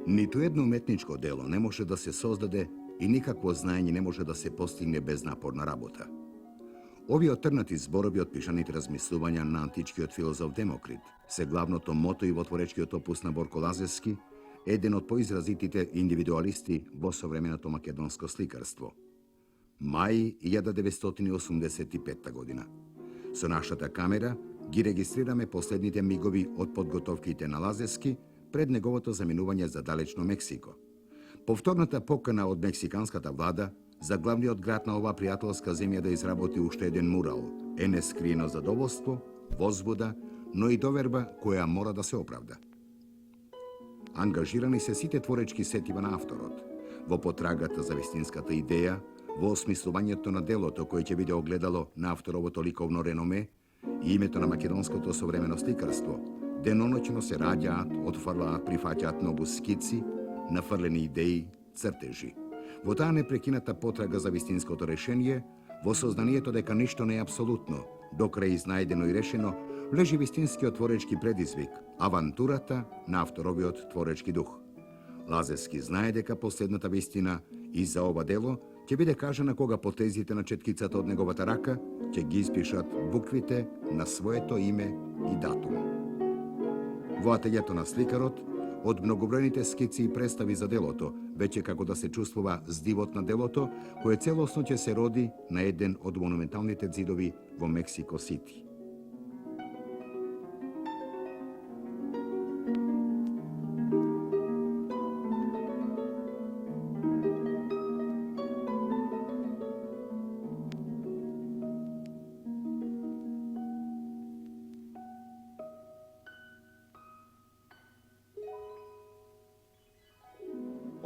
Niti jedno umetničko delo ne može da se sozdade i nikakvo znanje ne može da se postigne bez naporna rabota. Ovi otrnati zborovi od pišanih razmisluvanja na antički od filozof Demokrit, se glavno to moto tvorečki od opusna Borko Lazeski, eden od poizrazitite individualisti vosovremenato makedonsko slikarstvo. Maj 1985. godina. Со нашата камера ги регистрираме последните мигови од подготовките на Лазески пред неговото заминување за далечно Мексико. Повторната покана од мексиканската влада за главниот град на оваа пријателска земја да изработи уште еден мурал е нескриено задоволство, возбуда, но и доверба која мора да се оправда. Ангажирани се сите творечки сетива на авторот, во потрагата за вистинската идеја, во осмислувањето на делото кое ќе биде огледало на авторовото ликовно реноме и името на македонското современо сликарство, деноноќно се раѓаат, отфрлаат, прифаќаат многу скици, нафрлени идеи, цртежи. Во таа непрекината потрага за вистинското решение, во сознанието дека ништо не е апсолутно, докрај изнајдено и решено, лежи вистинскиот творечки предизвик, авантурата на авторовиот творечки дух. Лазески знае дека последната вистина и за ова дело ќе биде кажана кога потезите на четкицата од неговата рака ќе ги испишат буквите на своето име и датум. Во ателјето на сликарот, од многобројните скици и представи за делото, веќе како да се чувствува здивот на делото, кое целосно ќе се роди на еден од монументалните ѕидови во Мексико Сити.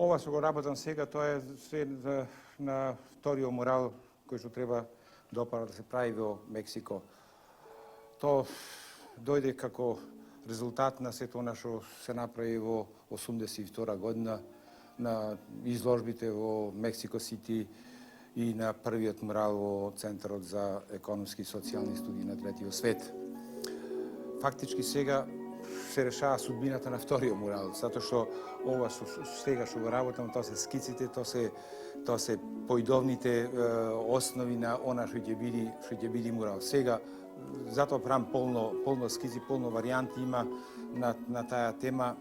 Ова што го работам сега, тоа е на вториот мурал кој што треба допара да се прави во Мексико. Тоа дојде како резултат на сето она што се направи во 82 година на изложбите во Мексико Сити и на првиот мурал во Центарот за економски и социјални студии на третиот свет. Фактички сега се решава судбината на вториот мурал, затоа што ова што сега што го работам, тоа се скиците, тоа се поидовните основи на она што ќе биде мурал. Сега затоа правам полно скици, полно варијанти има на таа тема,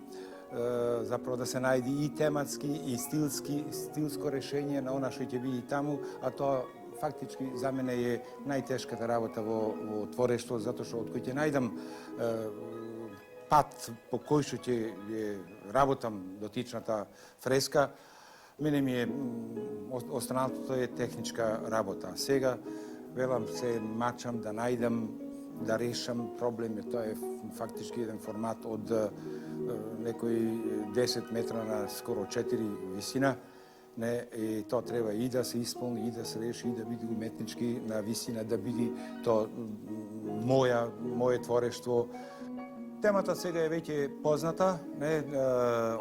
заправо да се најде и тематски и стилско решение на она што ќе биде таму, а тоа фактички за мене е најтешката работа во творештво, затоа што од кој ќе најдам пат по кој што ќе работам дотичната фреска, мене ми е останатото е техничка работа. Сега велам се мачам да најдам, да решам проблеми. Тоа е фактички еден формат од некои 10 метра на скоро 4 висина. И тоа треба и да се исполни, и да се реши, и да биде уметнички на висина, да биде тоа моје творештво. Темата сега е веќе позната,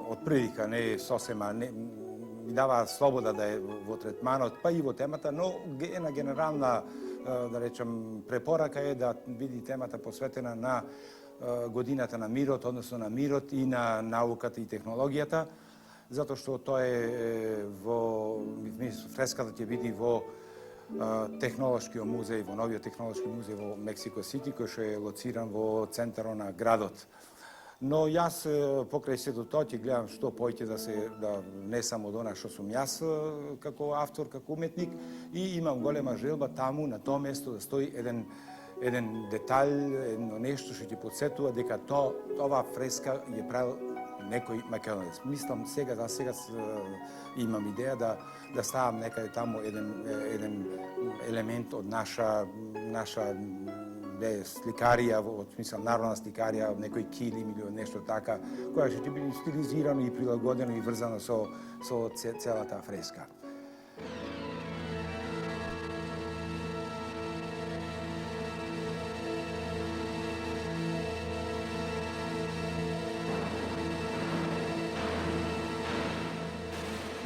од прилика, не е сосема, ми дава слобода да е во третманот, па и во темата, но една генерална, да речем, препорака е да биде темата посветена на годината на мирот, односно на мирот и на науката и технологијата, затоа што тоа е фреската ќе биде во технолошкиот музеј, во новиот технолошки музеј во Мексико Сити, кој што е лоциран во центарот на градот. Но јас покрај сето тоа ќе гледам што поќе да не само од она што сум јас како автор, како уметник, и имам голема желба таму на тоа место да стои еден детаљ, едно нешто што ќе потсетува дека ова фреска ја правил некој македонец. Мислам сега имам идеја да ставам некаде таму еден елемент од наша сликарија, во смисла народна сликарија, од некој килим или од нешто така, која ќе биде стилизирано и прилагодено и врзано со целата фреска.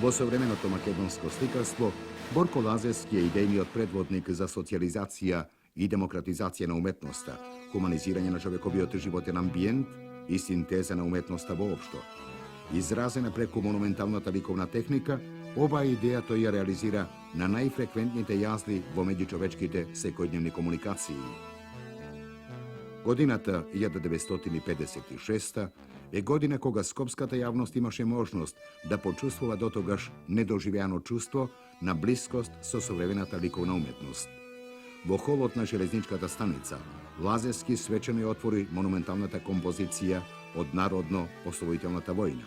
Во современото македонско сликарство, Борко Лазески е идејниот предводник за социјализација и демократизација на уметноста, хуманизирање на човековиот животен амбиент и синтеза на уметноста воопшто. Изразена преку монументалната ликовна техника, оваа идеја тој ја реализира на најфреквентните јазли во меѓучовечките секојдневни комуникации. Годината 1956 е година кога скопската јавност имаше можност да почувствува дотогаш недоживеано чувство на блискост со современата ликовна уметност. Во холот на железничката станица, Лазевски свечено ја отвори монументалната композиција од Народно-ослободителната војна.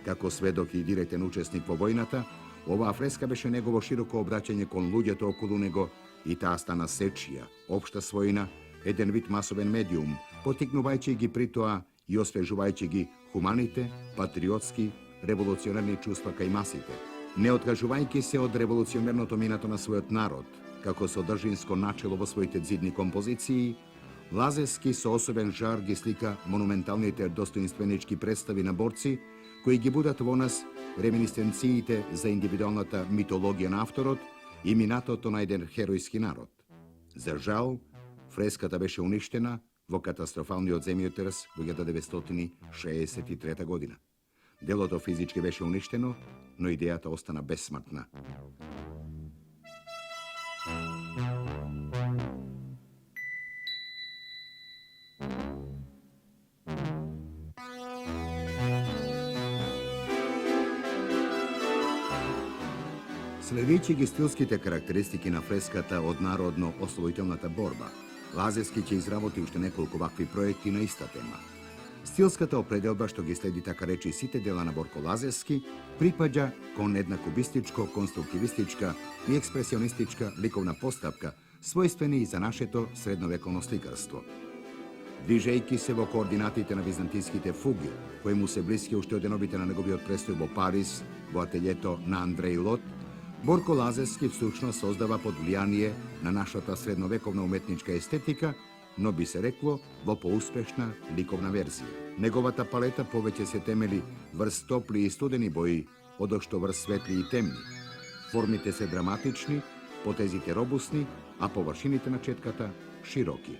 Како сведок и директен учесник во војната, оваа фреска беше негово широко обраќање кон луѓето околу него и таа стана сечија, општа својна, еден вид масовен медиум, потикнувајќи ги при тоа и освежувајќи ги хуманите, патриотски, револуционерни чувства кај масите. Не откажувајќи се од револуционерното минато на својот народ, како содржинско начело во своите дзидни композиции, Лазевски со особен жар ги слика монументалните достоинственички представи на борци, кои ги будат во нас реминисценциите за индивидуалната митологија на авторот и минатото на еден херојски народ. За жал, фреската беше уништена во катастрофалниот земјотрес во 1963 година. Делото физички беше уништено, но идејата остана бесмртна. Следејќи ги стилските карактеристики на фреската од Народно-ослободителната борба, Лазевски ќе изработи уште неколку вакви проекти на иста тема. Стилската определба што ги следи така речи сите дела на Борко Лазевски припаѓа кон една кубистичко, конструктивистичка и експресионистичка ликовна постапка, својствени и за нашето средновековно сликарство. Движејќи се во координатите на византиските фуги, кои му се блиски уште од деновите на неговиот престој во Париз, во ателјето на Андреј Лот, Борко Лазевски всушност создава под влијание на нашата средновековна уметничка естетика, но би се рекло во поуспешна ликовна верзија. Неговата палета повеќе се темели врз топли и студени бои, одошто врз светли и темни. Формите се драматични, потезите робусни, а површините на четката широки.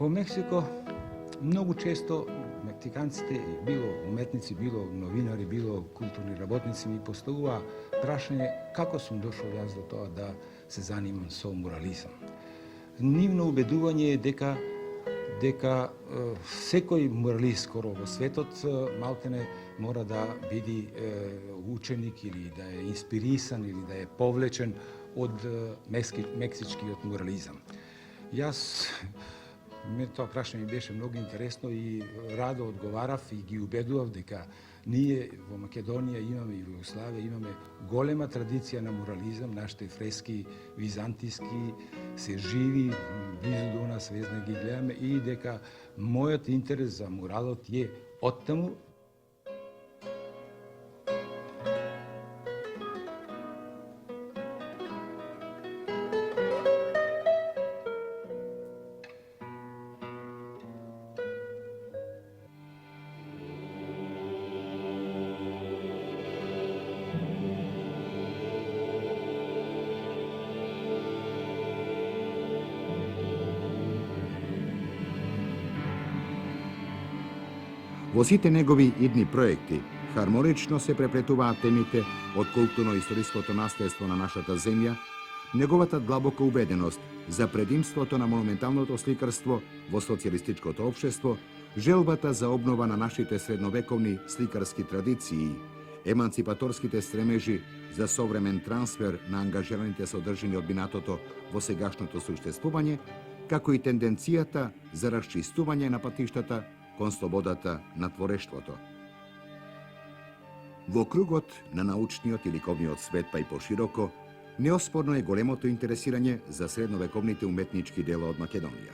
Во Мексико многу често мексиканците, било уметници, било новинари, било културни работници, ми поставува прашање како сум дошол јас до тоа да се занимам со мурализам. Нивно убедување е дека секој муралист скоро во светот малтене мора да биде ученик или да е инспирисан или да е повлечен од мексичкиот мурализам. Јас тоа прашање беше многу интересно и радо одговарав и ги убедував дека ние во Македонија имаме и во Југославија имаме голема традиција на мурализам, нашите фрески византиски се живи, близу до нас, везне ги гледаме и дека мојот интерес за муралот е оттаму. Во сите негови идни проекти хармонично се преплетуваат темите од културно-историското наследство на нашата земја, неговата длабока убеденост за предимството на монументалното сликарство во социјалистичкото општество, желбата за обнова на нашите средновековни сликарски традиции, еманципаторските стремежи за современ трансфер на ангажираните содржини од минатото во сегашното суштествување, како и тенденцијата за расчистување на патиштата кон слободата на творештвото. Во кругот на научниот и ликовниот свет, па и пошироко, Неоспорно е големото интересирање за средновековните уметнички дела од Македонија.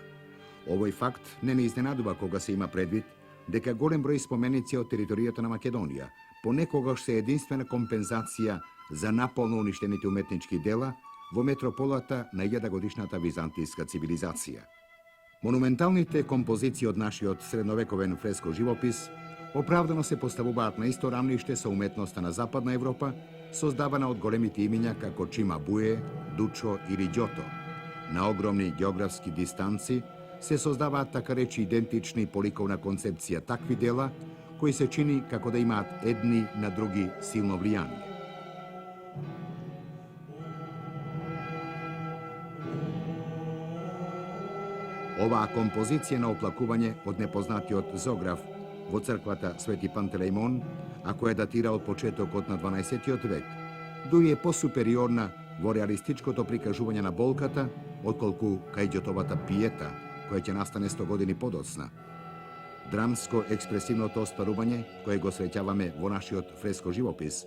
Овој факт не изненадува кога се има предвид дека голем број споменици од територијата на Македонија понекогаш се единствена компензација за наполно уништените уметнички дела во метрополата на 1000-годишната византијска цивилизација. Монументалните композиции од нашиот средновековен фреско живопис оправдано се поставуваат на исто рамниште со уметноста на Западна Европа, создавана од големите имиња како Чимабуе, Дучо или Ѓото. На огромни географски дистанци се создаваат така речи идентични по ликовна концепција такви дела, кои се чини како да имаат едни на други силно влијание. Оваа композиција на оплакување од непознатиот зограф во црквата Свети Пантелеимон, а која датира од почетокот на 12 век, дури е посупериорна во реалистичкото прикажување на болката, отколку кај Ѓотовата пиета, која ќе настане 100 години подоцна. Драмско-експресивното остварување, кое го среќаваме во нашиот фреско живопис,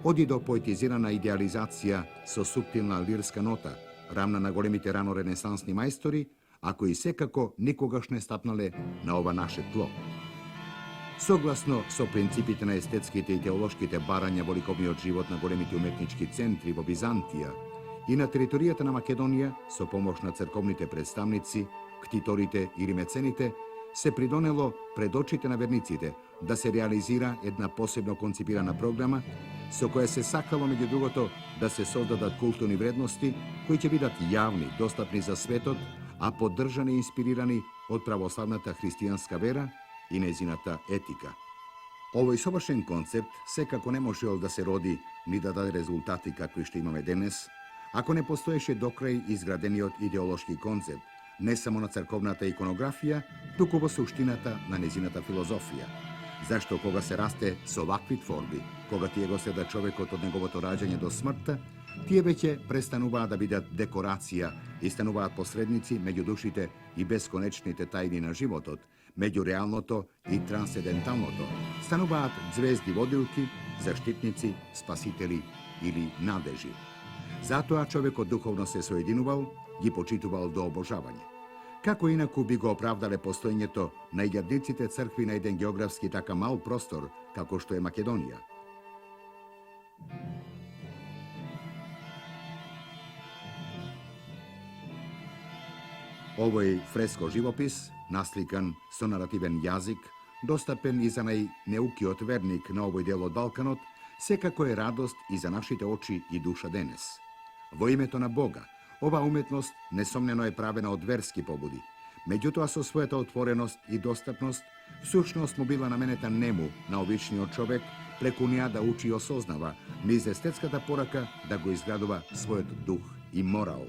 оди до поетизирана идеализација со суптилна лирска нота, рамна на големите рано ренесансни мајстори, а кои секако никогаш не стапнале на ова наше тло. Согласно со принципите на естетските и теолошките барања во ликовниот живот на големите уметнички центри во Византија и на територијата на Македонија, со помош на црковните представници, ктиторите и римецените, се придонело пред очите на верниците да се реализира една посебно конципирана програма, со која се сакало меѓу другото да се создадат културни вредности кои ќе бидат јавни, достапни за светот, а поддржани и инспирирани од православната христијанска вера и незината етика. Овој совршен концепт секако не можел да се роди ни да даде резултати какви што имаме денес, ако не постоеше докрај изградениот идеолошки концепт, не само на црковната иконографија, туку во суштината на незината филозофија. Зашто кога се расте со вакви творби, кога тие го следат човекот од неговото раѓање до смртта, тие веќе престануваат да бидат декорација и стануваат посредници меѓу душите и бесконечните тајни на животот, меѓу реалното и трансценденталното, стануваат звезди водилки, заштитници, спасители или надежи. Затоа човекот духовно се соединувал, ги почитувал до обожавање. Како инаку би го оправдале постоењето на илјадниците цркви на еден географски така мал простор, како што е Македонија? Овој фреско живопис, насликан со наративен јазик, достапен и за најнеукиот верник на овој дел од Балканот, секако е радост и за нашите очи и душа денес. Во името на Бога, оваа уметност несомнено е правена од верски побуди. Меѓутоа со својата отвореност и достапност, всушност му била наменета нему на обичниот човек преку неа да учи и осознава низ естетската порака да го изградува својот дух и морал.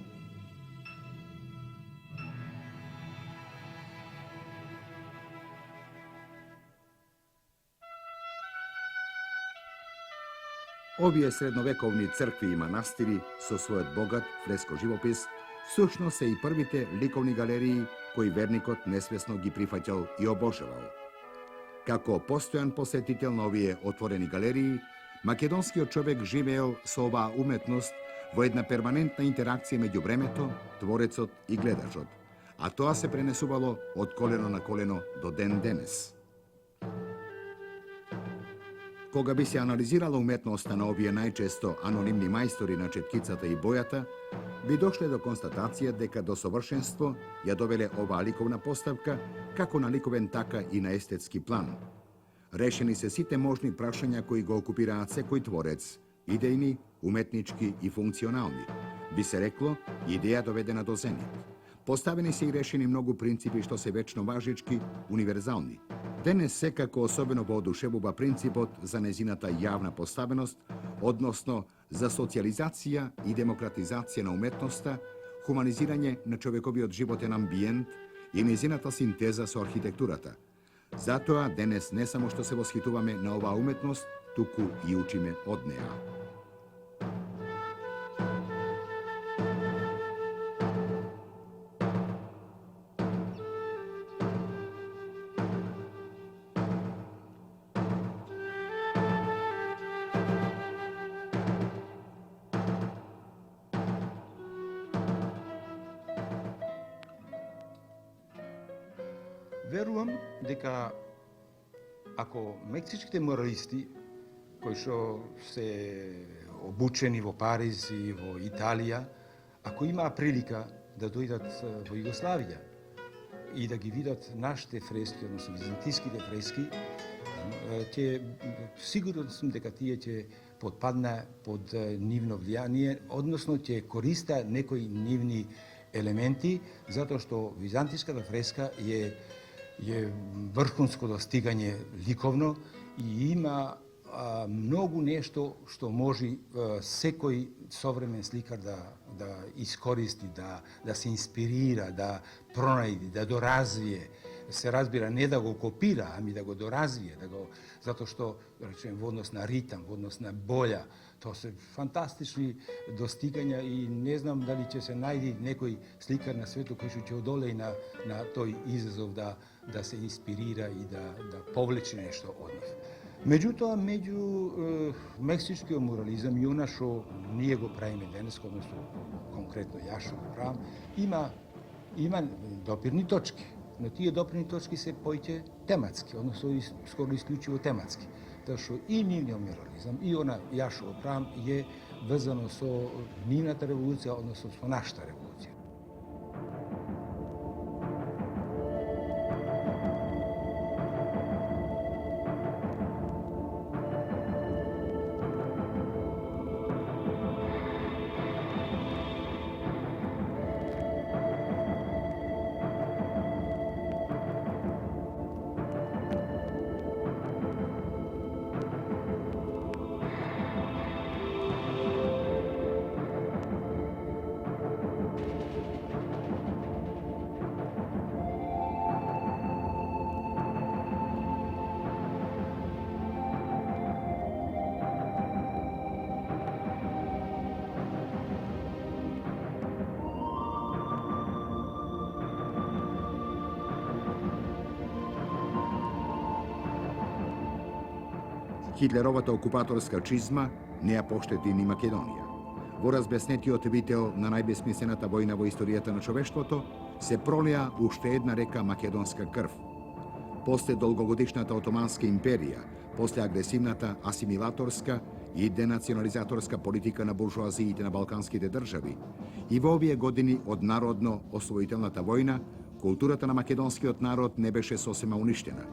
Овие средновековни цркви и манастири со својот богат фреско живопис всушност се и првите ликовни галерии кои верникот несвесно ги прифаќал и обожавал. Како постојан посетител на овие отворени галерии, македонскиот човек живеел со оваа уметност во една перманентна интеракција меѓу времето, творецот и гледачот, а тоа се пренесувало од колено на колено до ден денес. Кога би се анализирала уметноста на овие најчесто анонимни мајстори на четкицата и бојата, би дошле до констатација дека до совршенство ја довеле оваа ликовна поставка, како на ликовен така и на естетски план. Решени се сите можни прашања кои го окупираат секој творец, идејни, уметнички и функционални. Би се рекло, идеја доведена до зенит. Поставени се и решени многу принципи што се вечно важички, универзални. Денес секако особено воодушевува принципот за незината јавна поставеност, односно за социализација и демократизација на уметноста, хуманизирање на човековиот животен амбиент и незината синтеза со архитектурата. Затоа денес не само што се восхитуваме на оваа уметност, туку и учиме од неа. верувам дека ако мексичките моралисти кои што се обучени во Париз и во Италија, ако имаа прилика да дојдат во Југославија и да ги видат нашите фрески, односно византиските фрески, ќе сигурен сум дека тие ќе потпадна под нивно влијание, односно ќе користа некои нивни елементи, затоа што византиската фреска е врхунско достигање ликовно и има многу нешто што може секој современ сликар да искористи, да се инспирира, да пронајди, да доразвие. Се разбира не да го копира, ами да го доразвие, затоа што, да речем, во однос на ритам, во однос на боља, тоа се фантастични достигања и не знам дали ќе се најди некој сликар на светот кој ќе одолее на тој изазов да се инспирира и да повлече нешто од нив. Меѓутоа, меѓу мексичкиот мурализам и она што ние го правиме денес, односно конкретно јас што го правам, има допирни точки, но тие допирни точки се поќе тематски, односно скоро исклучиво тематски. Тоа што и нивниот мурализам и она јас што го правам е врзано со нивната револуција, односно со нашата револуција. Хитлеровата окупаторска чизма не ја поштети ни Македонија. Во разбеснетиот вител на најбесмислената војна во историјата на човештвото се пролија уште една река македонска крв. После долгогодишната Отоманска империја, после агресивната асимилаторска и денационализаторска политика на буржуазиите на балканските држави, и во овие години од народно-освоителната војна, културата на македонскиот народ не беше сосема уништена.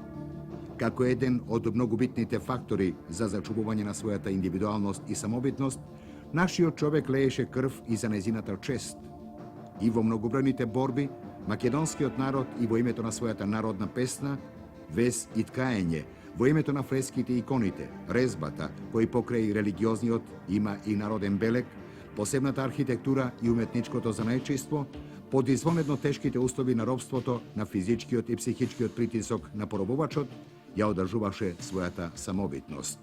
Како еден од многу битните фактори за зачувување на својата индивидуалност и самобитност, нашиот човек лееше крв и за незината чест. И во многобројните борби, македонскиот народ и во името на својата народна песна, вез и ткаење, во името на фреските и иконите, резбата, кој покрај религиозниот има и народен белег, посебната архитектура и уметничкото занаечество, под извонедно тешките услови на робството, на физичкиот и психичкиот притисок на поробувачот, ја одржуваше својата самобитност.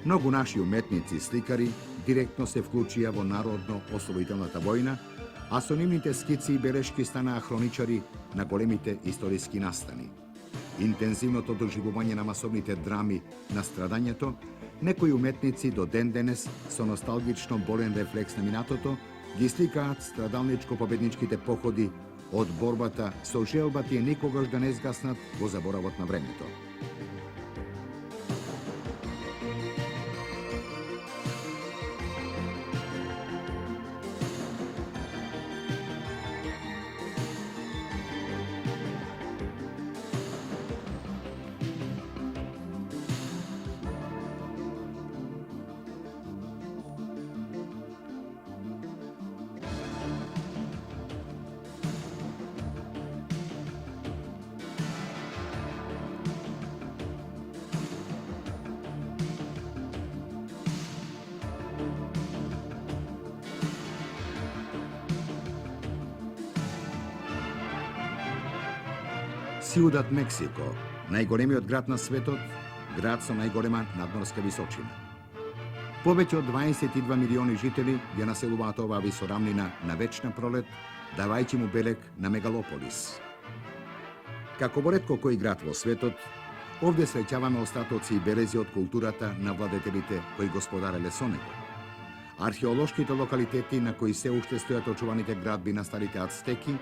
Многу наши уметници и сликари директно се вклучија во народно-ослободителната војна, а со нивните скици и белешки станаа хроничари на големите историски настани. Интензивното доживување на масовните драми на страдањето, некои уметници до ден денес со носталгично болен рефлекс на минатото ги сликаат страдалничко-победничките походи од борбата со желба тие никогаш да не згаснат во заборавот на времето. Сиудат Мексико, најголемиот град на светот, град со најголема надморска височина. Повеќе од 22 милиони жители ја населуваат оваа висорамнина на вечна пролет, давајќи му белег на мегалополис. Како во ретко кој град во светот, овде среќаваме остатоци и белези од културата на владетелите кои господареле со него. Археолошките локалитети на кои се уште стојат очуваните градби на старите ацтеки,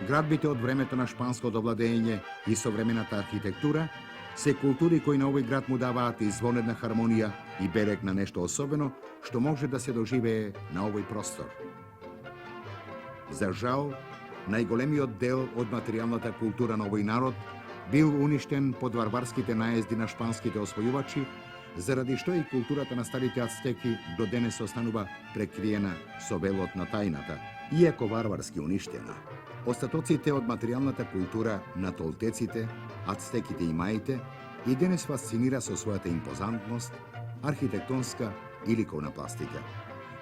градбите од времето на шпанското владење и современата архитектура, се култури кои на овој град му даваат извонедна хармонија и берег на нешто особено што може да се доживее на овој простор. За жал, најголемиот дел од материјалната култура на овој народ бил уништен под варварските наезди на шпанските освојувачи, заради што и културата на старите ацтеки до денес останува прекриена со велот на тајната, иако варварски уништена. Остатоците од материјалната култура на толтеците, ацтеките и маите и денес фасцинира со својата импозантност, архитектонска и ликовна пластика.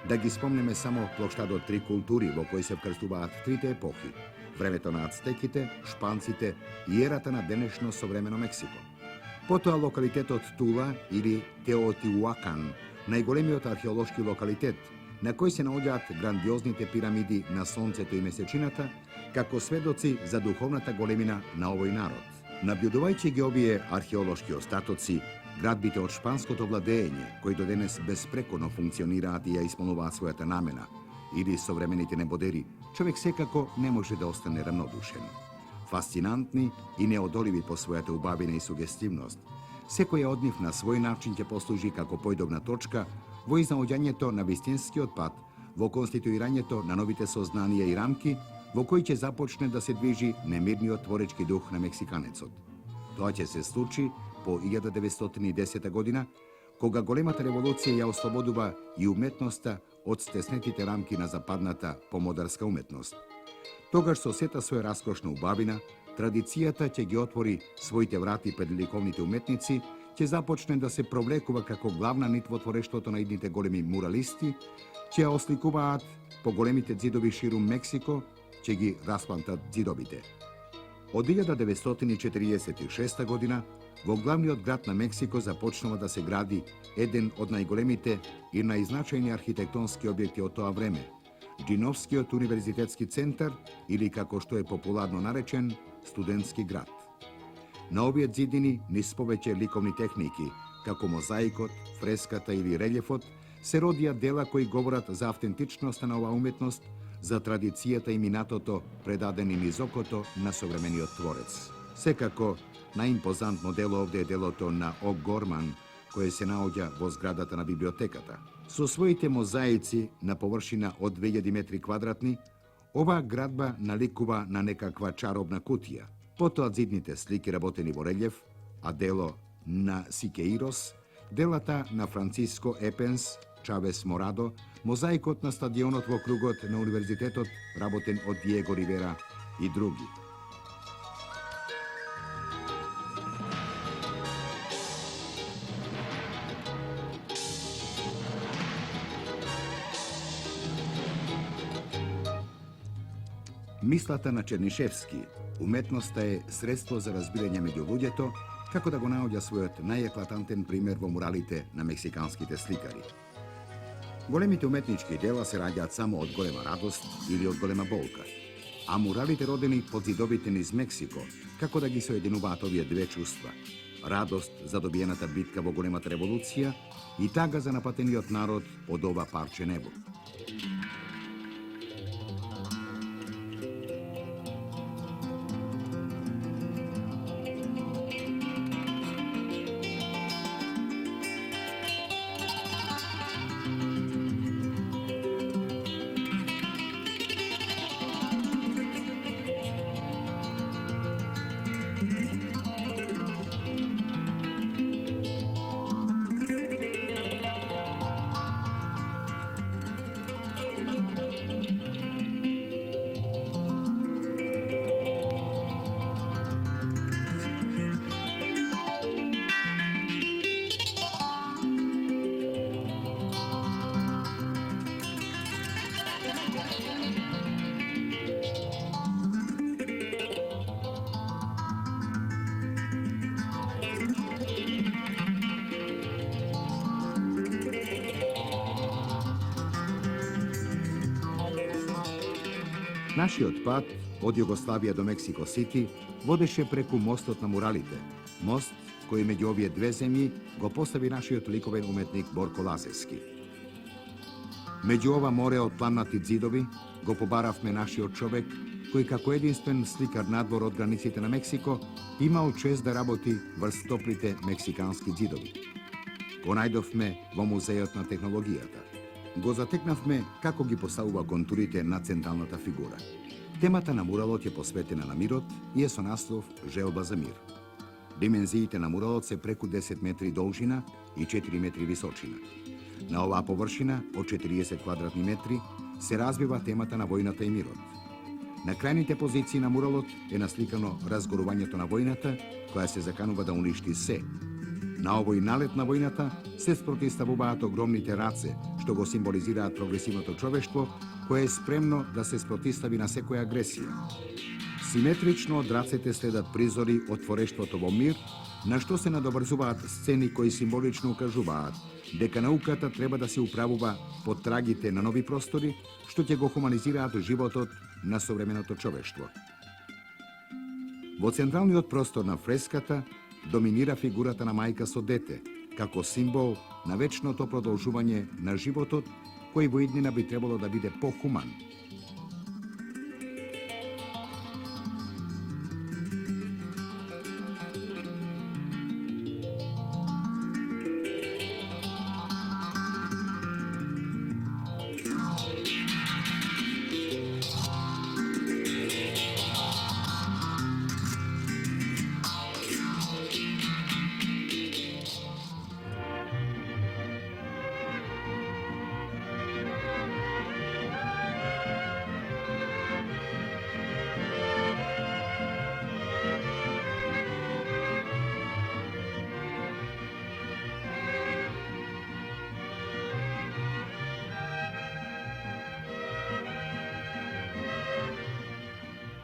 Да ги спомнеме само плоштадот Три култури во кој се вкрстуваат трите епохи: времето на ацтеките, шпанците и ерата на денешно современо Мексико. Потоа локалитетот Тула или Теотиуакан, најголемиот археолошки локалитет, на кој се наоѓаат грандиозните пирамиди на Сонцето и Месечината, како сведоци за духовната големина на овој народ. Набљудувајќи ги овие археолошки остатоци, градбите од шпанското владење, кои до денес безпрекорно функционираат и ја исполнуваат својата намена, или современите небодери, човек секако не може да остане равнодушен. Фасцинантни и неодоливи по својата убавина и сугестивност, секоја од нив на свој начин ќе послужи како појдовна точка во изнаоѓањето на вистинскиот пат, во конституирањето на новите сознанија и рамки, во кои ќе започне да се движи немирниот творечки дух на мексиканецот. Тоа ќе се случи по 1910 година, кога големата револуција ја ослободува и уметноста од стеснетите рамки на западната помодарска уметност. Тогаш со сета своја раскошна убавина, традицијата ќе ги отвори своите врати пред ликовните уметници, ќе започне да се провлекува како главна нит во творештвото на идните големи муралисти, ќе ја осликуваат по големите ѕидови ширум Мексико, ќе ги расплантат ѕидовите. Од 1946 година, во главниот град на Мексико започнува да се гради еден од најголемите и најзначајни архитектонски објекти од тоа време, Джиновскиот универзитетски центар, или како што е популарно наречен, студентски град. На овие ѕидини, низ повеќе ликовни техники, како мозаикот, фреската или релјефот, се родија дела кои говорат за автентичноста на оваа уметност, за традицијата и минатото предадени низ окото на современиот творец. Секако, најимпозантно дело овде е делото на О. Горман, кое се наоѓа во зградата на библиотеката. Со своите мозаици на површина од 2000 метри квадратни, оваа градба наликува на некаква чаробна кутија. Потоа ѕидните слики работени во релјеф, а дело на Сикеирос, делата на Франциско Епенс, Чавес Морадо, мозаикот на стадионот во кругот на универзитетот, работен од Диего Ривера и други. Мислата на Чернишевски, уметноста е средство за разбирање меѓу луѓето, како да го наоѓа својот најеклатантен пример во муралите на мексиканските сликари. Големите уметнички дела се раѓаат само од голема радост или од голема болка, а муралите родени под ѕидовите низ Мексико, како да ги соединуваат овие две чувства: радост за добиената битка во големата револуција и тага за напатениот народ од ова парче небо. Нашиот пат од Југославија до Мексико Сити водеше преку мостот на муралите. Мост кој меѓу овие две земји го постави нашиот ликовен уметник Борко Лазевски. Меѓу ова море од пламнати ѕидови го побаравме нашиот човек кој како единствен сликар надвор од границите на Мексико имал чест да работи врз топлите мексикански ѕидови. Го најдовме во Музејот на технологијата. Го затекнавме како ги поставува контурите на централната фигура. Темата на муралот е посветена на мирот и е со наслов Желба за мир. Димензиите на муралот се преку 10 метри должина и 4 метри височина. На оваа површина од 40 квадратни метри се развива темата на војната и мирот. На крајните позиции на муралот е насликано разгорувањето на војната, која се заканува да уништи се. На овој налет на војната се спротивставуваат огромните раце, што го символизираат прогресивното човештво, кое е спремно да се спротивстави на секоја агресија. Симетрично од рацете следат призори од творештвото во мир, на што се надобрзуваат сцени кои символично укажуваат дека науката треба да се управува по трагите на нови простори, што ќе го хуманизираат животот на современото човештво. Во централниот простор на фреската доминира фигурата на мајка со дете, како символ на вечното продолжување на животот, кој во иднина би требало да биде похуман.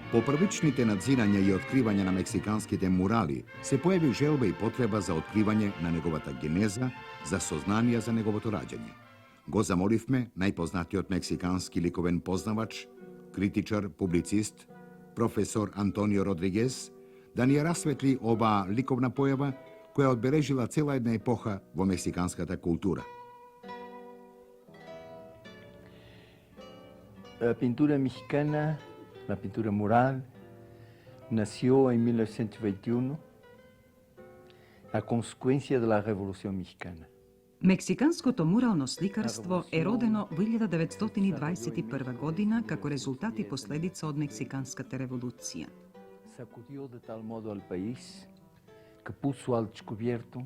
По првичните надзирања и откривања на мексиканските мурали се појави желба и потреба за откривање на неговата генеза, за сознанија за неговото раѓање. Го замоливме најпознатиот мексикански ликовен познавач, критичар, публицист, професор Антонио Родригес, да ни ја расветли оваа ликовна појава која одбележила цела една епоха во мексиканската култура. La pintura mexicana, la pintura mural, nació en 1921 a consecuencia de la Revolución Mexicana. Мексиканското мурално сликарство е родено во 1921 година како резултат и последица од Мексиканската револуција. Sacudió de tal modo al país que puso al descubierto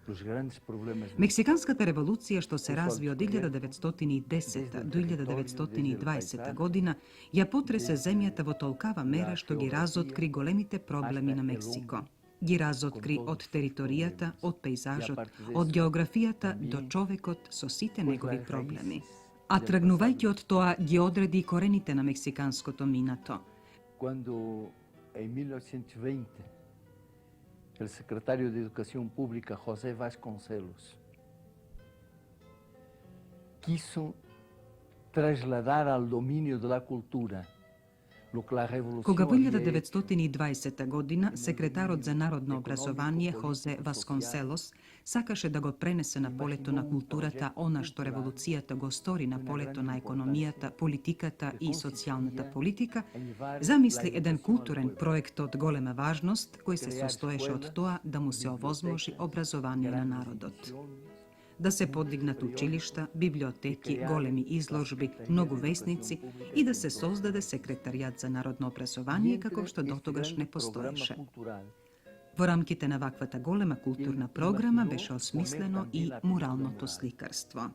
los grandes problemas. Мексиканската револуција што се разви од 1910 до 1920 година ја потресе земјата во толкава мера што ги разоткри големите проблеми на Мексико. Ги разоткри од територијата, од пејзажот, од географијата до човекот со сите негови проблеми. А тргнувајќи од тоа ги одреди корените на мексиканското минато. Cuando en 1920 el secretario de Educación Pública, José Vasconcelos, quiso trasladar al dominio de la cultura lo que la revolución. Кога во 1920 година секретарот за народно образование Хозе Васконселос сакаше да го пренесе на полето на културата она што револуцијата го стори на полето на економијата, политиката и социјалната политика, замисли еден културен проект од голема важност кој се состоеше од тоа да му се овозможи образование на народот. Да се подигнат училишта, библиотеки, големи изложби, многу весници и да се создаде секретаријат за народно образование како што дотогаш не постоеше. Во рамките на ваквата голема културна програма беше осмислено и муралното сликарство.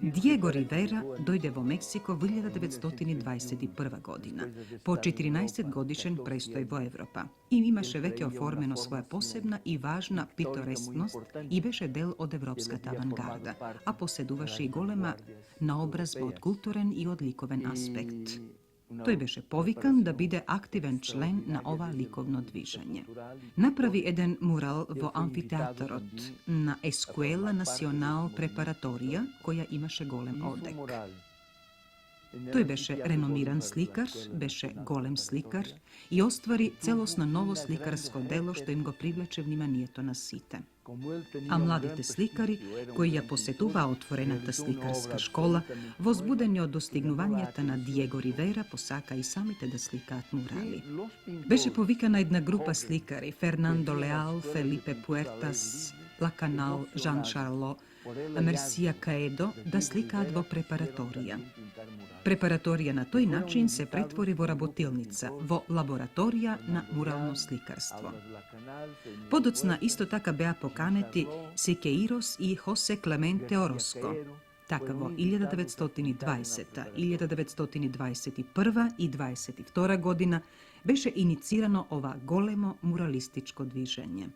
Диего Ривера дојде во Мексико во 1921 година, по 14 годишен престој во Европа и имаше веќе оформено своја посебна и важна питорескност и беше дел од европската авангарда, а поседуваше и голема наобразба од културен и од ликовен аспект. Тој беше повикан да биде активен член на ова ликовно движење. Направи еден мурал во амфитеатарот на Escuela Nacional Preparatoria, која имаше голем одек. Тој беше реномиран сликар, беше голем сликар и оствари целосно ново сликарско дело што им го привлече вниманието на сите. А младите сликари, кои ја посетуваа отворената сликарска школа, возбудени од достигнувањата на Диего Ривера, посака и самите да сликаат мурали. Беше повикана една група сликари, Фернандо Леал, Фелипе Пуертас, Лаканал, Жан Шарло, Мерсија Каедо да сликаат во препараторија. Препараторија на тој начин се претвори во работилница, во лабораторија на мурално сликарство. Подоцна исто така беа поканети Сикеирос и Хосе Клементе Ороско. Така во 1920, 1921 и 22 година беше иницирано ова големо муралистичко движење.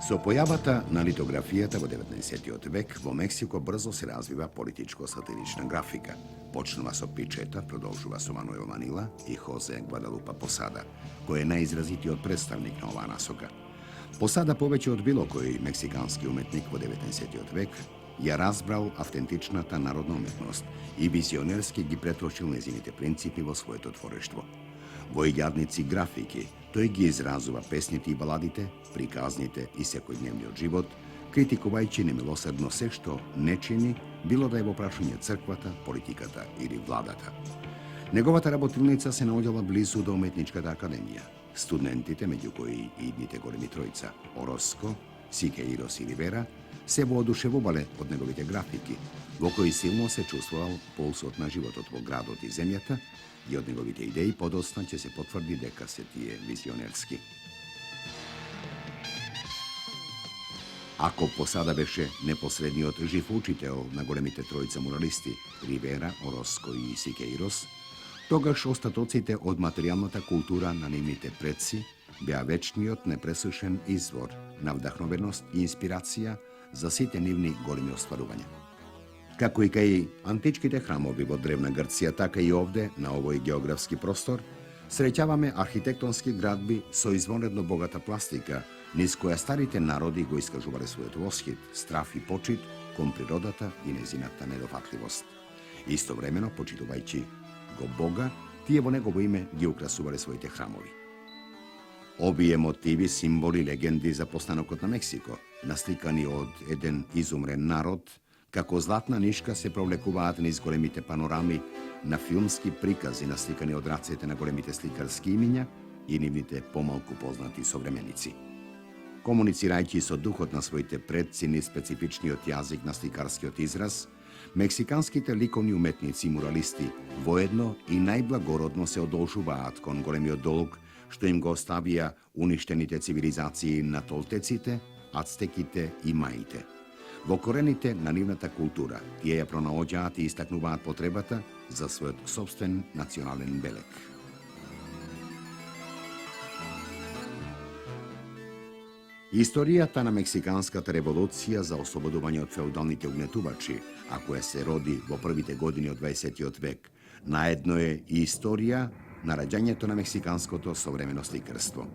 Со појавата на литографијата во 19. век, во Мексико брзо се развива политичко-сатирична графика. Почнува со Пичета, продолжува со Мануел Манила и Хозе Гвадалупа Посада, кој е најизразитиот представник на оваа насока. Посада повеќе од било кој мексикански уметник во 19. век ја разбрал автентичната народна уметност и визионерски ги преточил незините принципи во своето творештво. Во илјадници графики, тој ги изразува песните и баладите, приказните и секојдневниот живот, критикувајќи немилосредно се што не чини, било да е во прашање црквата, политиката или владата. Неговата работилница се наоѓала близу до Уметничката академија. Студентите, меѓу кои и идните големи тројца, Ороско, Сикеирос и Ривера, се воодушевувале од неговите графики, во кои силно се чувствувал пулсот на животот во градот и земјата, и од неговите идеи подоцна ќе се потврди дека се тие визионерски. Ако Посада беше непосредниот жив учител на големите тројца муралисти Ривера, Ороско и Сикеирос, тогаш остатоците од материјалната култура на нивните предци беа вечниот непресушен извор на вдахновеност и инспирација за сите нивни големи остварувања. Како и кај античките храмови во Древна Грција, така и овде, на овој географски простор, среќаваме архитектонски градби со извонредно богата пластика, низ која старите народи го искажувале својот восхит, страф и почит кон природата и незината недофатливост. Истовремено, почитувајќи го Бога, тие во негово име ги украсувале своите храмови. Овие мотиви, символи, легенди за постанокот на Мексико, насликани од еден изумрен народ, како златна нишка се провлекуваат низ големите панорами на филмски прикази насликани од рацете на големите сликарски имиња и нивните помалку познати современици. Комуницирајќи со духот на своите предци низ специфичниот јазик на сликарскиот израз, мексиканските ликовни уметници и муралисти воедно и најблагородно се одолжуваат кон големиот долг што им го оставија уништените цивилизации на толтеците, ацтеките и маите. Во корените на нивната култура тие ја пронаоѓаат и истакнуваат потребата за својот собствен национален белег. Историјата на Мексиканската револуција за ослободување од феудалните угнетувачи, а која се роди во првите години од 20. век, наедно е и историја на раѓањето на мексиканското современо сликарство.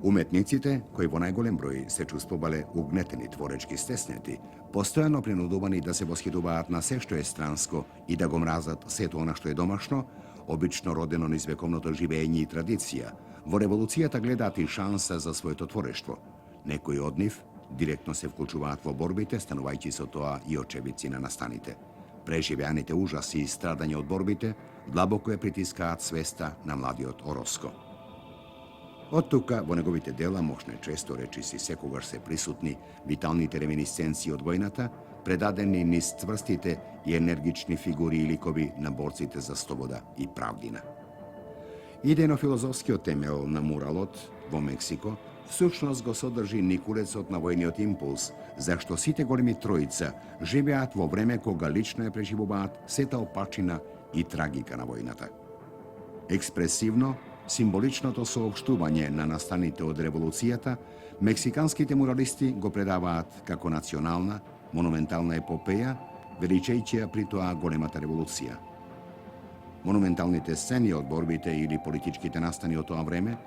Уметниците, кои во најголем број се чувствувале угнетени, творечки стеснети, постојано принудувани да се восхитуваат на се што е странско и да го мразат сето она што е домашно, обично родено низ вековното живење и традиција, во револуцијата гледаат и шанса за своето творештво. Некои од нив директно се вклучуваат во борбите, станувајќи со тоа и очевидци на настаните. Преживеаните ужаси и страдања од борбите длабоко ја притискаат свеста на младиот Ороско. Од тука, во неговите дела, мощне често речиси секогаш се присутни виталните реминисценции од војната, предадени низ цврстите и енергични фигури и ликови на борците за слобода и правдина. Идејно-филозофскиот темел на муралот во Мексико всушност го содржи никулецот на војниот импулс, зашто сите големи тројца живеат во време кога лично ја преживуваат сета опачина и трагика на војната. Експресивно, символичното соопштување на настаните од револуцијата Мексиканските муралисти го предаваат како национална, монументална епопеја, величајќи ја при тоа големата револуција. Монументалните сцени од борбите или политичките настани од тоа време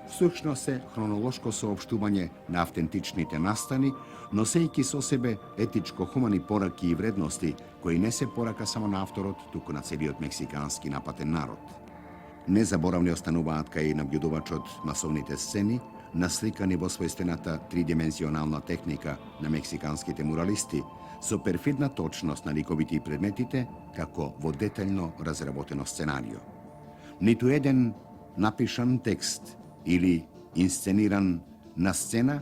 всушност се хронолошко соопштување на автентичните настани, носејќи со себе етичко-хумани пораки и вредности, кои не се порака само на авторот, туку на целиот мексикански напатен народ. Незаборавни остануваат кај набљудувачот масовните сцени, насликани во својствената тридимензионална техника на мексиканските муралисти, со перфидна точност на ликовите и предметите, како во детално разработено сценарио. Ниту еден напишан текст или инсцениран на сцена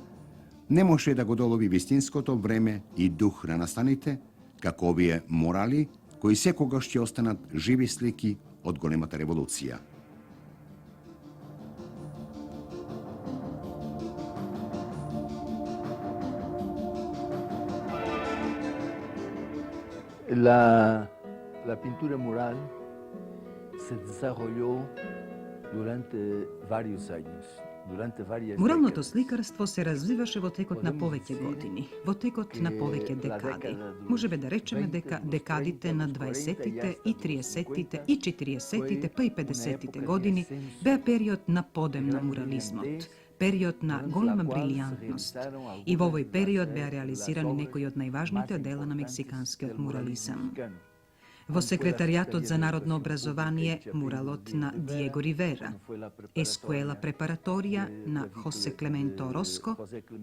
не може да го долови вистинското време и дух на настаните, како овие морали, кои секогаш ќе останат живи слики од големата револуција. La pintura mural se desarrolló durante varios años. Муралното сликарство се развиваше во текот на повеќе години, во текот на повеќе декади. Можеме да речеме дека декадите на 20-тите и 30-тите и 40-тите па и 50-тите години беа период на подем на мурализмот, период на голема брилијантност. И во овој период беа реализирани некои од најважните дела на мексиканскиот мурализам. Во секретаријатот за народно образование муралот на Диего Ривера, Ескуела препараторија на Хосе Клементо Ороско,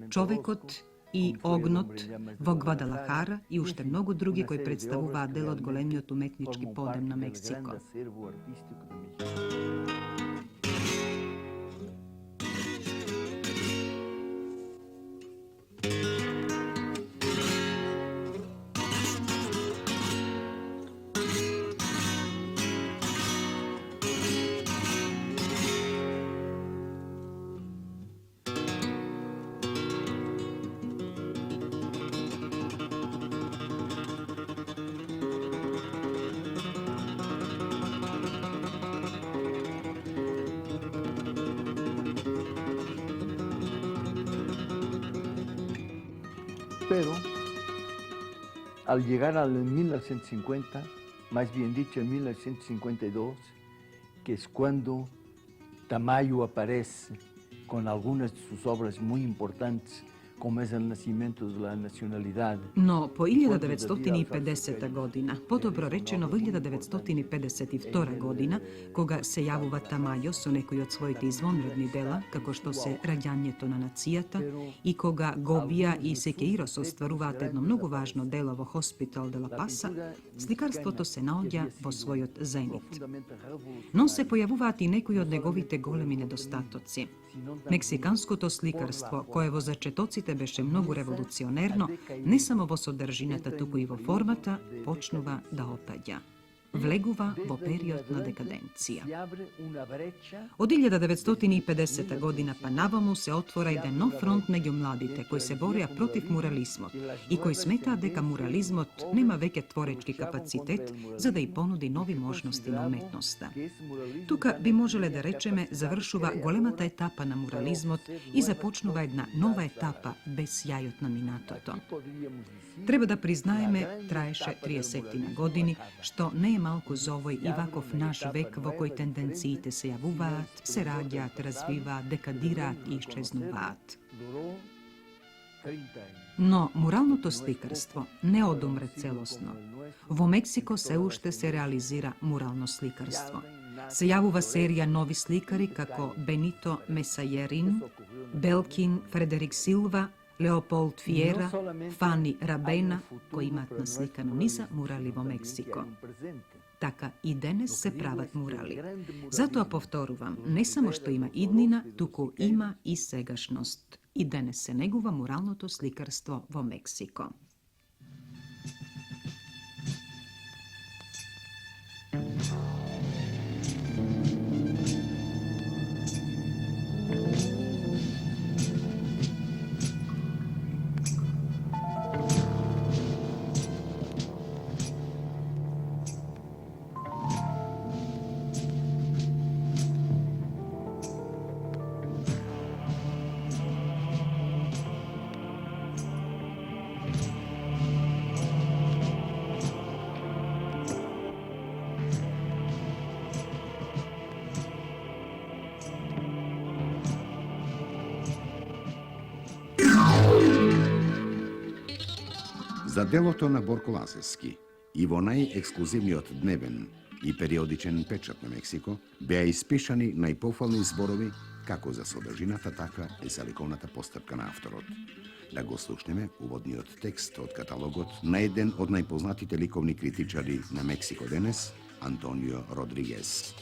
Човекот и огнот во Гвадалахара и уште многу други кои представуваат дел од големиот уметнички подем на Мексико. Pero al llegar al 1950, más bien dicho en 1952, que es cuando Tamayo aparece con algunas de sus obras muy importantes, como es el nacimiento de la nacionalidad. Но по 1950 година, подобро речено во 1952 година, кога се јавува Тамајо со некои од своите извонредни дела, како што се Раѓањето на нацијата, и кога Гобија и Секеирос остваруваат едно многу важно дело во Хоспитал де ла Паса, сликарството се наоѓа во својот зенит. Но се појавуваат и некои од неговите големи недостатоци. Мексиканското сликарство, кое во зачетоците беше многу револуционерно, не само во содржината, туку и во формата, почнува да опаѓа. Влегува во период на декаденција. Од 1950 година па наваму се отвора еден нов фронт меѓу младите кои се борија против мурализмот и кои сметаат дека мурализмот нема веќе творечки капацитет за да и понуди нови можности на уметноста. Тука би можеле да речеме завршува големата етапа на мурализмот и започнува една нова етапа без јајот на минатото. Треба да признаеме, траеше 30 години, што не е малку за овој и ваков наш век во кој тенденциите се јавуваат, се раѓаат, развиваат, декадираат и исчезнуваат. Но муралното сликарство не одумре целосно. Во Мексико се уште се реализира мурално сликарство. Се јавува серија нови сликари како Бенито Месајерин, Белкин Фредерик Силва, Леополд Фиера, Фани Рабена, кои имаат насликано низа мурали во Мексико. Така и денес се прават мурали. Затоа повторувам, не само што има иднина, туку има и сегашност. И денес се негува муралното сликарство во Мексико. делото на Борко Лазевски и во најексклузивниот дневен и периодичен печат на Мексико беа испишани најпофални зборови како за содржината, така и за ликовната постапка на авторот. Да го слушнеме уводниот текст од каталогот на еден од најпознатите ликовни критичари на Мексико денес, Антонио Родригес.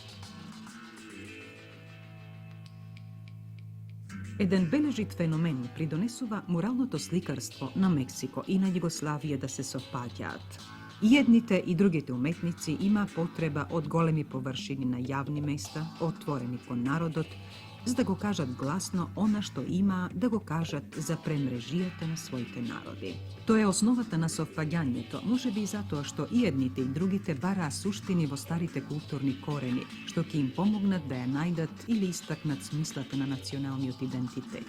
Еден бележит феномен придонесува муралното сликарство на Мексико и на Југославија да се сопаѓаат. И едните и другите уметници има потреба од големи површини на јавни места, отворени кон народот, за да го кажат гласно она што има да го кажат за премрежијата на своите народи. Тоа е основата на совпаѓањето, можеби и затоа што и едните и другите бараа суштини во старите културни корени, што ќе им помогнат да ја најдат или истакнат смислата на националниот идентитет.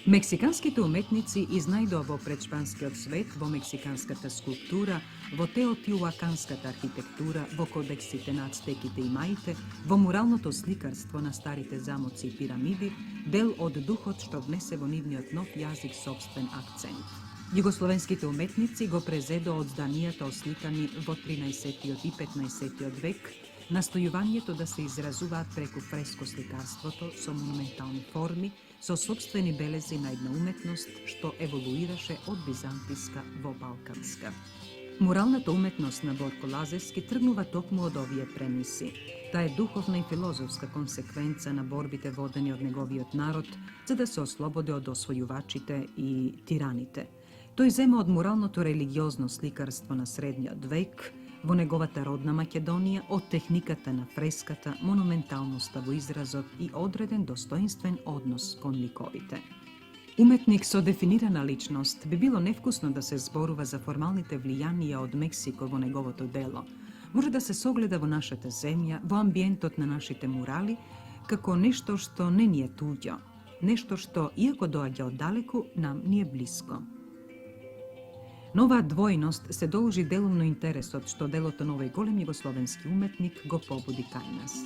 Мексиканските уметници изнајдоа во предшпанскиот свет, во мексиканската скулптура, во теотиуаканската архитектура, во кодексите на ацтеките и маите, во муралното сликарство на старите замоци и пирамиди, дел од духот што внесе во нивниот нов јазик собствен акцент. Југословенските уметници го презедоа од зданијата осликани во 13 и 15 век, настојувањето да се изразуваат преку фреско сликарството со монументални форми, со собствени белези на една уметност што еволуираше од византиска во балканска. Муралната уметност на Борко Лазевски тргнува токму од овие премиси. Таа е духовна и филозофска консеквенца на борбите водени од неговиот народ, за да се ослободи од освојувачите и тираните. Тој зема од муралното религиозно сликарство на средниот век, во неговата родна Македонија, од техниката на фреската, монументалноста во изразот и одреден достоинствен однос кон ликовите. Уметник со дефинирана личност би било невкусно да се зборува за формалните влијанија од Мексико во неговото дело. Може да се согледа во нашата земја, во амбиентот на нашите мурали, како нешто што не ни е туѓо, нешто што, иако доаѓа оддалеку, нам ни е блиско. На оваа двојност се должи делумно интересот што делото на овој голем југословенски уметник го побуди кај нас.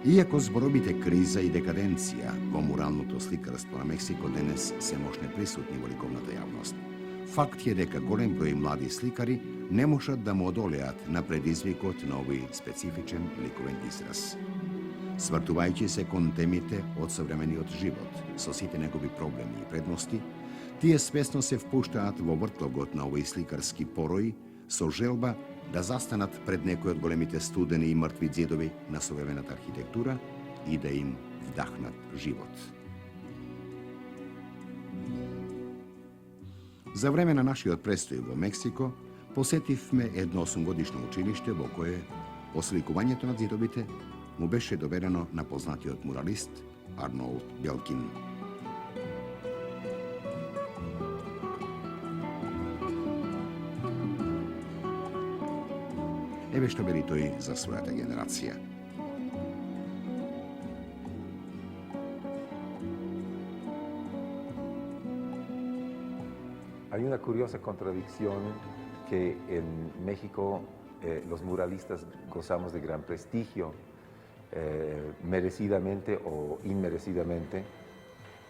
Иако зборовите криза и декаденција во муралното сликарство на Мексико денес се мощне присутни во ликовната јавност, факт е дека голем број млади сликари не можат да му одолеат на предизвикот на овој специфичен ликовен израз. Свртувајќи се кон темите од современиот живот, со сите негови проблеми и предности, тие свесно се впуштаат во вртлогот на овој сликарски порој со желба да застанат пред некои од големите студени и мртви ѕидови на современата архитектура и да им вдахнат живот. За време на нашиот престој во Мексико, посетивме едно 8-годишно училиште во кое осликувањето на ѕидовите му беше доверено на познатиот муралист Арнолд Белкин. Еве што вели тој за својата генерација. Hay una curiosa contradicción que en México los muralistas gozamos de gran prestigio, merecidamente o inmerecidamente,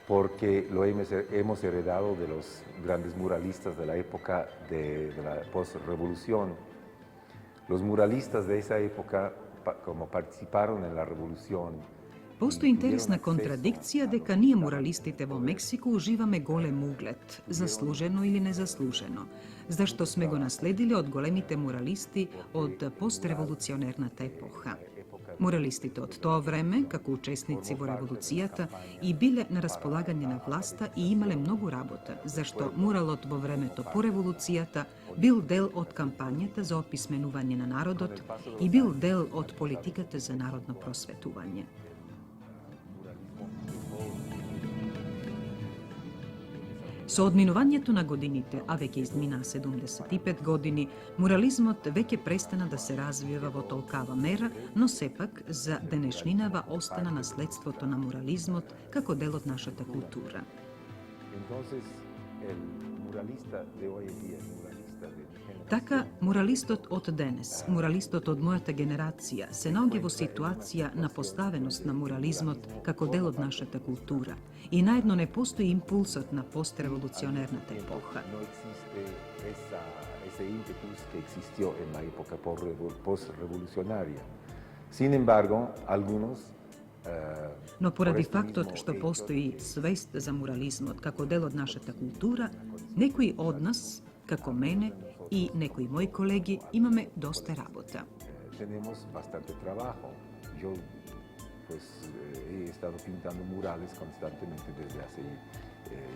porque lo hemos heredado de los grandes muralistas de la época de la post-revolución. Los muralistas de esa época, como participaron en la revolución, Постои интересна контрадикција дека ние муралистите во Мексико уживаме голем углед, заслужено или незаслужено, зашто сме го наследили од големите муралисти од постреволуционерната епоха. Муралистите од тоа време, како учесници во револуцијата, и биле на располагање на власта и имале многу работа, зашто муралот во времето по револуцијата бил дел од кампањата за описменување на народот и бил дел од политиката за народно просветување. Со одминувањето на годините, а веќе измина 75 години, мурализмот веќе престана да се развива во толкава мера, но сепак за денешнинава остана наследството на мурализмот како дел од нашата култура. Entonces, el muralista de hoy en día, el muralista de mi generación, Така, муралистот од денес, муралистот од мојата генерација, се наоѓа во ситуација на поставеност на мурализмот како дел од нашата култура и наедно не постои импулсот на постреволуционерната епоха. no existe ese ímpetus que existió en la época postrevolucionaria. Sin embargo, algunos Но поради фактот што постои свест за мурализмот како дел од нашата култура, некои од нас, како мене и некои мои колеги, имаме доста работа. tenemos bastante trabajo. Yo pues he estado pintando murales constantemente desde hace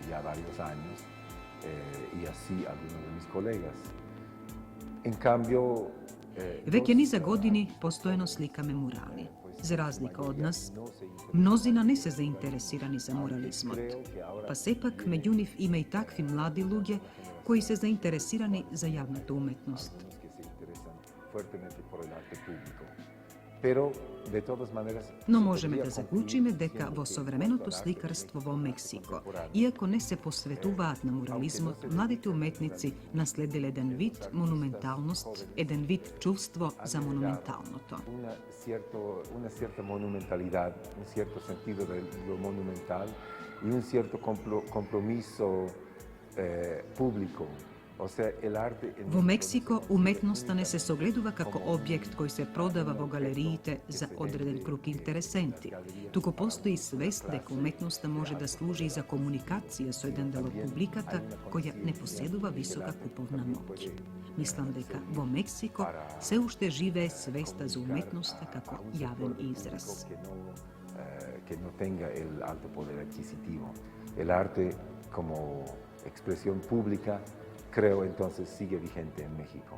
ya varios años y así algunos de mis colegas. En cambio, Веќе низа години постојано сликаме мурали. За разлика од нас, мнозина не се заинтересирани за мурализмот. Па сепак, меѓу нив има и такви млади луѓе кои се заинтересирани за јавната уметност. que se interesan fuertemente por el arte público. Pero, de todas maneras, Но se можеме podría да заклучиме concluir дека diciendo во que современото el arte сликарство во Мексико, contemporáneo, иако не се посветуваат на мурализмот, младите уметници наследиле еден вид монументалност, еден вид чувство за монументалното. una cierta monumentalidad, un cierto sentido de lo monumental y un cierto compromiso público. O sea, el arte en Во Мексико, уметноста не се согледува како објект кој се продава во галериите за одреден круг интересенти, туку постои свест дека уметноста може да служи и за комуникација со еден дел од публиката која не поседува висока куповна моќ. Мислам дека во Мексико се уште живее свеста за уметноста како јавен израз. que no tenga el alto poder adquisitivo. El arte como expresión pública, creo entonces sigue vigente en México.